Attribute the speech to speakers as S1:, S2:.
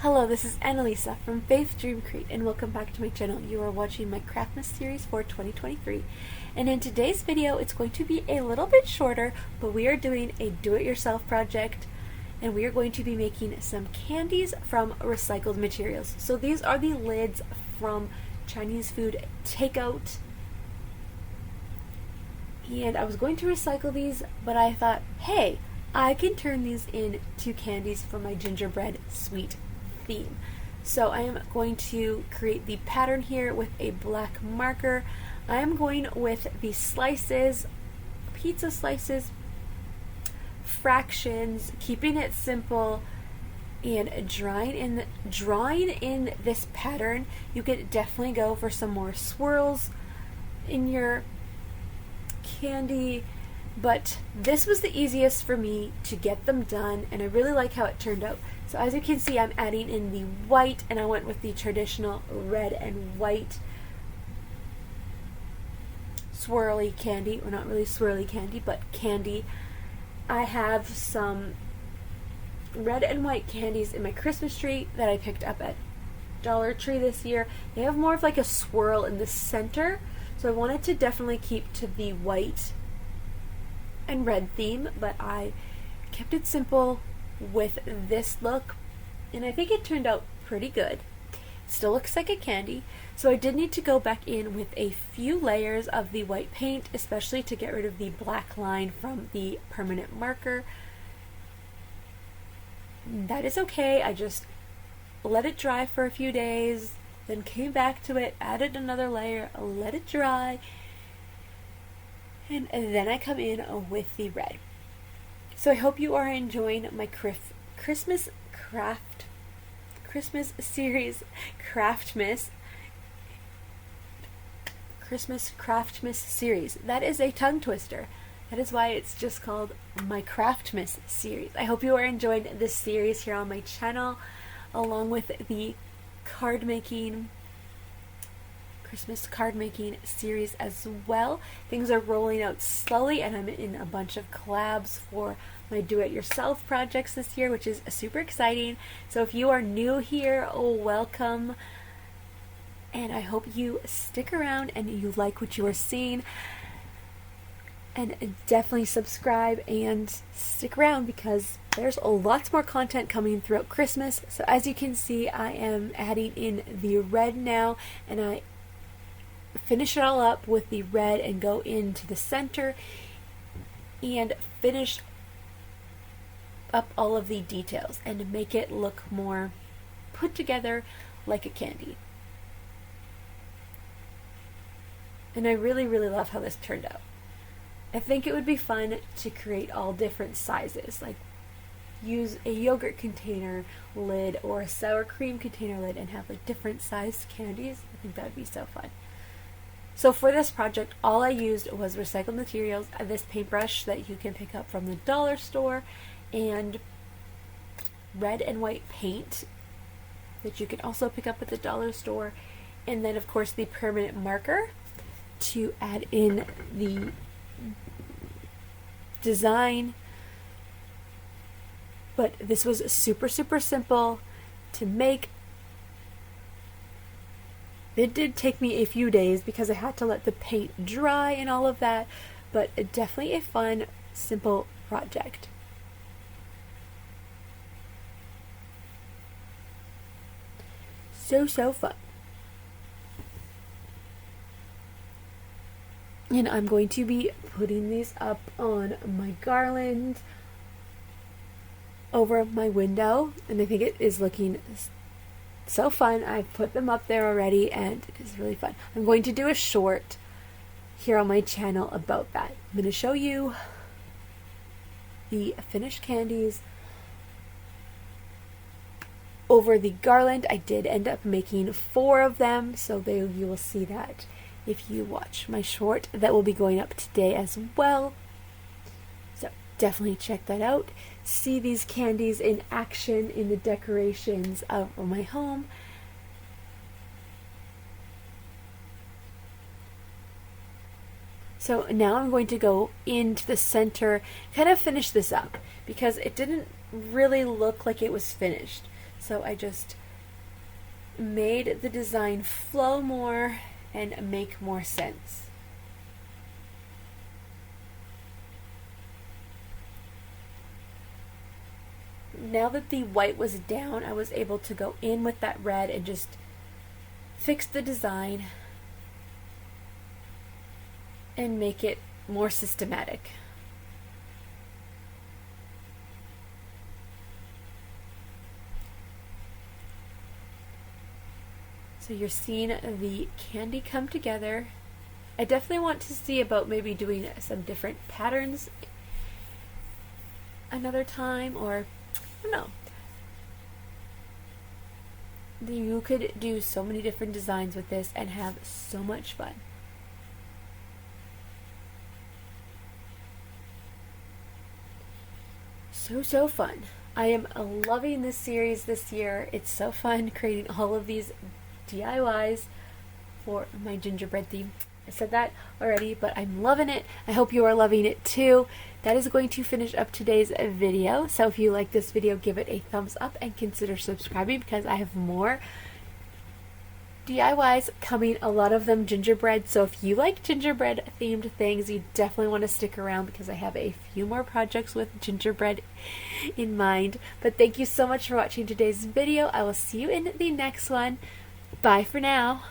S1: Hello, this is Annalisa from Faith Dream Create, and welcome back to my channel. You are watching my Craftmas series for 2023, and in today's video it's going to be a little bit shorter, but we are doing a do-it-yourself project, and we are going to be making some candies from recycled materials. So these are the lids from Chinese food takeout, and I was going to recycle these, but I thought, hey, I can turn these into candies for my gingerbread sweet theme. So I am going to create the pattern here with a black marker. I am going with the slices, pizza slices, fractions, keeping it simple, and drawing in this pattern. You could definitely go for some more swirls in your candy, but this was the easiest for me to get them done, and I really like how it turned out. So as you can see, I'm adding in the white, and I went with the traditional red and white swirly candy, or not really swirly candy, but candy. I have some red and white candies in my Christmas tree that I picked up at Dollar Tree this year. They have more of like a swirl in the center, so I wanted to definitely keep to the white and red theme, but I kept it simple with this look, and I think it turned out pretty good. Still looks like a candy, so I did need to go back in with a few layers of the white paint, especially to get rid of the black line from the permanent marker. That is okay. I just let it dry for a few days, then came back to it, added another layer, let it dry, and then I come in with the red. So I hope you are enjoying my Christmas series, Christmas Craftmas series. That is a tongue twister. That is why it's just called my Craftmas series. I hope you are enjoying this series here on my channel, along with the Christmas card making series as well. Things are rolling out slowly, and I'm in a bunch of collabs for my do-it-yourself projects this year, which is super exciting. So if you are new here, welcome, and I hope you stick around and you like what you are seeing, and definitely subscribe and stick around because there's lots more content coming throughout Christmas. So as you can see, I am adding in the red now, and I finish it all up with the red and go into the center and finish up all of the details and make it look more put together like a candy. And I really love how this turned out. I think it would be fun to create all different sizes, like use a yogurt container lid or a sour cream container lid and have like different sized candies. I think that would be so fun. So for this project, all I used was recycled materials, this paintbrush that you can pick up from the dollar store, and red and white paint that you can also pick up at the dollar store, and then of course the permanent marker to add in the design. But this was super simple to make. It did take me a few days because I had to let the paint dry and all of that, but definitely a fun, simple project. So fun. And I'm going to be putting these up on my garland over my window, and I think it is looking so fun. I've put them up there already, and it is really fun. I'm going to do a short here on my channel about that. I'm going to show you the finished candies over the garland. I did end up making 4 of them, so you will see that if you watch my short that will be going up today as well. So definitely check that out. See these candies in action in the decorations of my home. So now I'm going to go into the center, kind of finish this up, because it didn't really look like it was finished. So I just made the design flow more and make more sense. Now that the white was down, I was able to go in with that red and just fix the design and make it more systematic. So you're seeing the candy come together. I definitely want to see about maybe doing some different patterns another time, or I don't know. You could do so many different designs with this and have so much fun. So fun. I am loving this series this year. It's so fun creating all of these DIYs for my gingerbread theme. I said that already, but I'm loving it. I hope you are loving it too. That is going to finish up today's video. So if you like this video, give it a thumbs up and consider subscribing, because I have more DIYs coming, a lot of them gingerbread. So if you like gingerbread themed things, you definitely want to stick around, because I have a few more projects with gingerbread in mind. But thank you so much for watching today's video. I will see you in the next one. Bye for now.